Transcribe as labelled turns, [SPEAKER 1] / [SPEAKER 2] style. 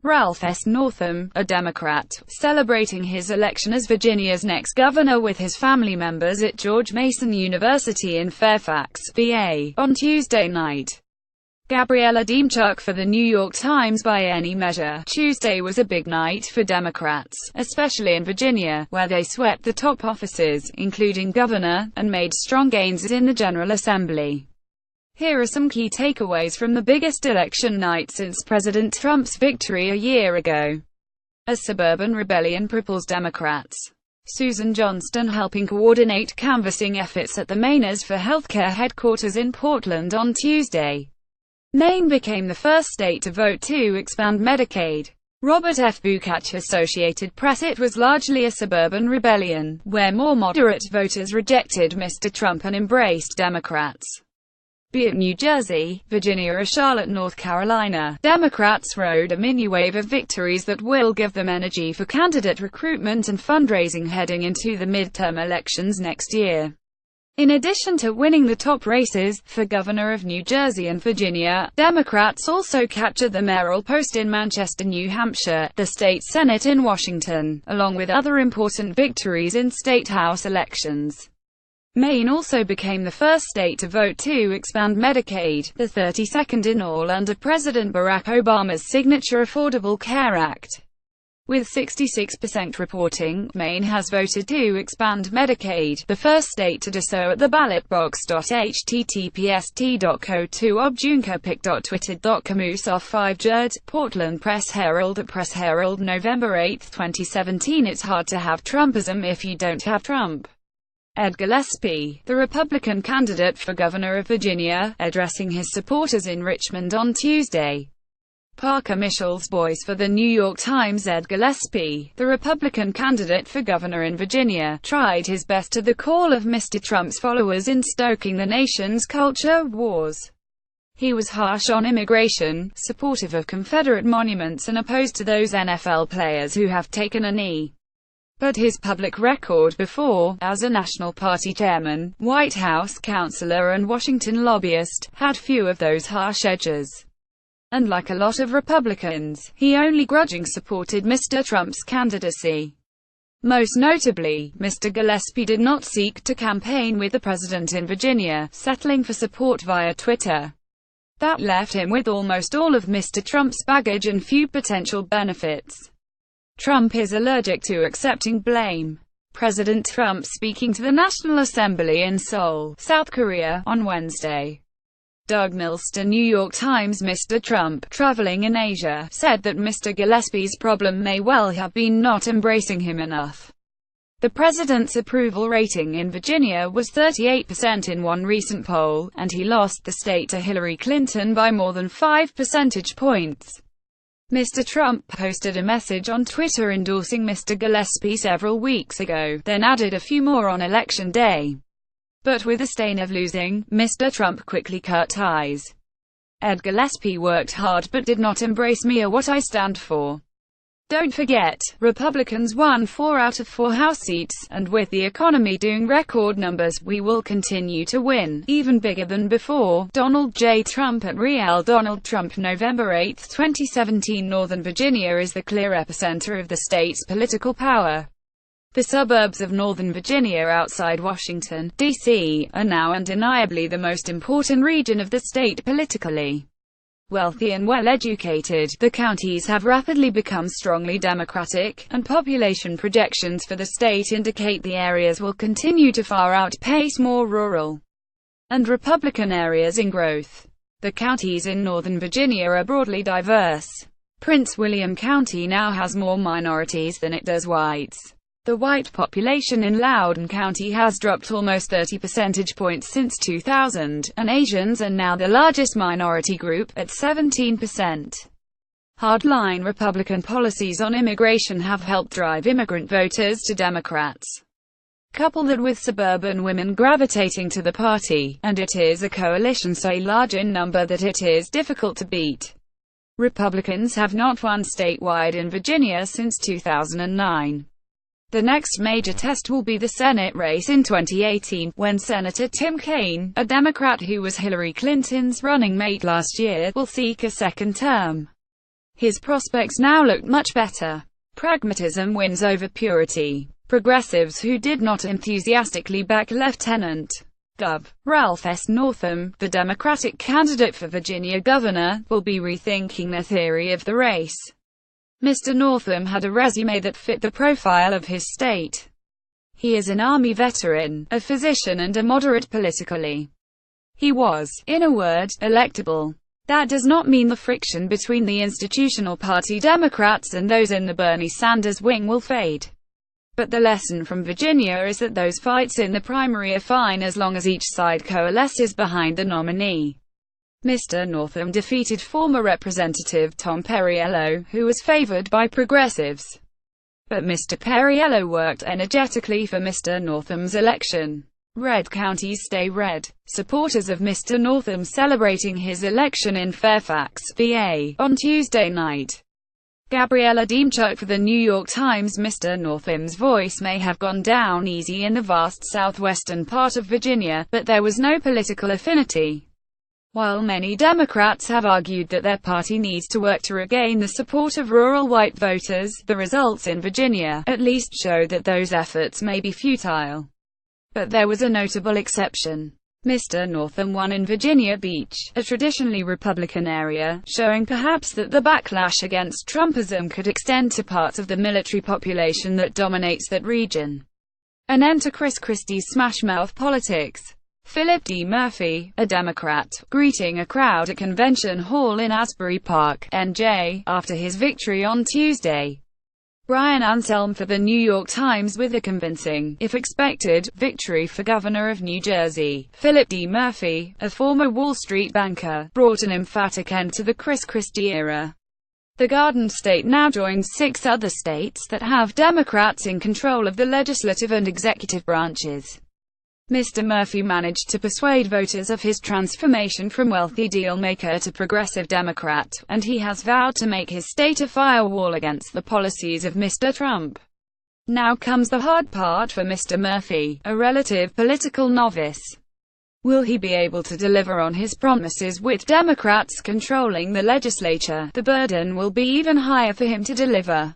[SPEAKER 1] Ralph S. Northam, a Democrat, celebrating his election as Virginia's next governor with his family members at George Mason University in Fairfax, VA, on Tuesday night. Gabriella Demczuk for The New York Times. By any measure, Tuesday was a big night for Democrats, especially in Virginia, where they swept the top offices, including governor, and made strong gains in the General Assembly. Here are some key takeaways from the biggest election night since President Trump's victory a year ago. A suburban rebellion cripples Democrats. Susan Johnston helping coordinate canvassing efforts at the Mainers for Healthcare headquarters in Portland on Tuesday. Maine became the first state to vote to expand Medicaid. Robert F. Bukach, Associated Press. It was largely a suburban rebellion, where more moderate voters rejected Mr. Trump and embraced Democrats. Be it New Jersey, Virginia or Charlotte, North Carolina, Democrats rode a mini-wave of victories that will give them energy for candidate recruitment and fundraising heading into the midterm elections next year. In addition to winning the top races, for governor of New Jersey and Virginia, Democrats also captured the mayoral post in Manchester, New Hampshire, the state senate in Washington, along with other important victories in state house elections. Maine also became the first state to vote to expand Medicaid, the 32nd in all under President Barack Obama's signature Affordable Care Act. With 66% reporting, Maine has voted to expand Medicaid, the first state to do so at the ballot box. https://t.co2objunkapic.twitter.com/5jerd, Portland Press Herald. At Press Herald, November 8, 2017. It's hard to have Trumpism if you don't have Trump. Ed Gillespie, the Republican candidate for governor of Virginia, addressing his supporters in Richmond on Tuesday. Parker Mitchell's voice for The New York Times. Ed Gillespie, the Republican candidate for governor in Virginia, tried his best to the call of Mr. Trump's followers in stoking the nation's culture wars. He was harsh on immigration, supportive of Confederate monuments and opposed to those NFL players who have taken a knee. But his public record before, as a National Party chairman, White House counselor and Washington lobbyist, had few of those harsh edges. And like a lot of Republicans, he only grudgingly supported Mr. Trump's candidacy. Most notably, Mr. Gillespie did not seek to campaign with the president in Virginia, settling for support via Twitter. That left him with almost all of Mr. Trump's baggage and few potential benefits. Trump is allergic to accepting blame. President Trump speaking to the National Assembly in Seoul, South Korea, on Wednesday. Doug Milster, New York Times. Mr. Trump, traveling in Asia, said that Mr. Gillespie's problem may well have been not embracing him enough. The president's approval rating in Virginia was 38% in one recent poll, and he lost the state to Hillary Clinton by more than 5 percentage points. Mr. Trump posted a message on Twitter endorsing Mr. Gillespie several weeks ago, then added a few more on Election Day. But with the stain of losing, Mr. Trump quickly cut ties. Ed Gillespie worked hard but did not embrace me or what I stand for. Don't forget, Republicans won 4 out of 4 House seats, and with the economy doing record numbers, we will continue to win, even bigger than before. Donald J. Trump at Real Donald Trump. November 8, 2017. Northern Virginia is the clear epicenter of the state's political power. The suburbs of Northern Virginia outside Washington, D.C., are now undeniably the most important region of the state politically. Wealthy and well-educated, the counties have rapidly become strongly Democratic, and population projections for the state indicate the areas will continue to far outpace more rural and Republican areas in growth. The counties in Northern Virginia are broadly diverse. Prince William County now has more minorities than it does whites. The white population in Loudoun County has dropped almost 30 percentage points since 2000, and Asians are now the largest minority group, at 17%. Hardline Republican policies on immigration have helped drive immigrant voters to Democrats. Couple that with suburban women gravitating to the party, and it is a coalition so large in number that it is difficult to beat. Republicans have not won statewide in Virginia since 2009. The next major test will be the Senate race in 2018, when Senator Tim Kaine, a Democrat who was Hillary Clinton's running mate last year, will seek a second term. His prospects now looked much better. Pragmatism wins over purity. Progressives who did not enthusiastically back Lieutenant Gov. Ralph S. Northam, the Democratic candidate for Virginia governor, will be rethinking their theory of the race. Mr. Northam had a resume that fit the profile of his state. He is an Army veteran, a physician and a moderate politically. He was, in a word, electable. That does not mean the friction between the institutional party Democrats and those in the Bernie Sanders wing will fade. But the lesson from Virginia is that those fights in the primary are fine as long as each side coalesces behind the nominee. Mr. Northam defeated former Representative Tom Perriello, who was favored by progressives. But Mr. Perriello worked energetically for Mr. Northam's election. Red counties stay red. Supporters of Mr. Northam celebrating his election in Fairfax, VA, on Tuesday night. Gabriella Demczuk for the New York Times. Mr. Northam's voice may have gone down easy in the vast southwestern part of Virginia, but there was no political affinity. While many Democrats have argued that their party needs to work to regain the support of rural white voters, the results in Virginia, at least, show that those efforts may be futile. But there was a notable exception. Mr. Northam won in Virginia Beach, a traditionally Republican area, showing perhaps that the backlash against Trumpism could extend to parts of the military population that dominates that region. An end to Chris Christie's smash-mouth politics. Philip D. Murphy, a Democrat, greeting a crowd at Convention Hall in Asbury Park, NJ, after his victory on Tuesday. Brian Anselm for the New York Times with a convincing, if expected, victory for Governor of New Jersey. Philip D. Murphy, a former Wall Street banker, brought an emphatic end to the Chris Christie era. The Garden State now joins 6 other states that have Democrats in control of the legislative and executive branches. Mr. Murphy managed to persuade voters of his transformation from wealthy dealmaker to progressive Democrat, and he has vowed to make his state a firewall against the policies of Mr. Trump. Now comes the hard part for Mr. Murphy, a relative political novice. Will he be able to deliver on his promises with Democrats controlling the legislature? The burden will be even higher for him to deliver.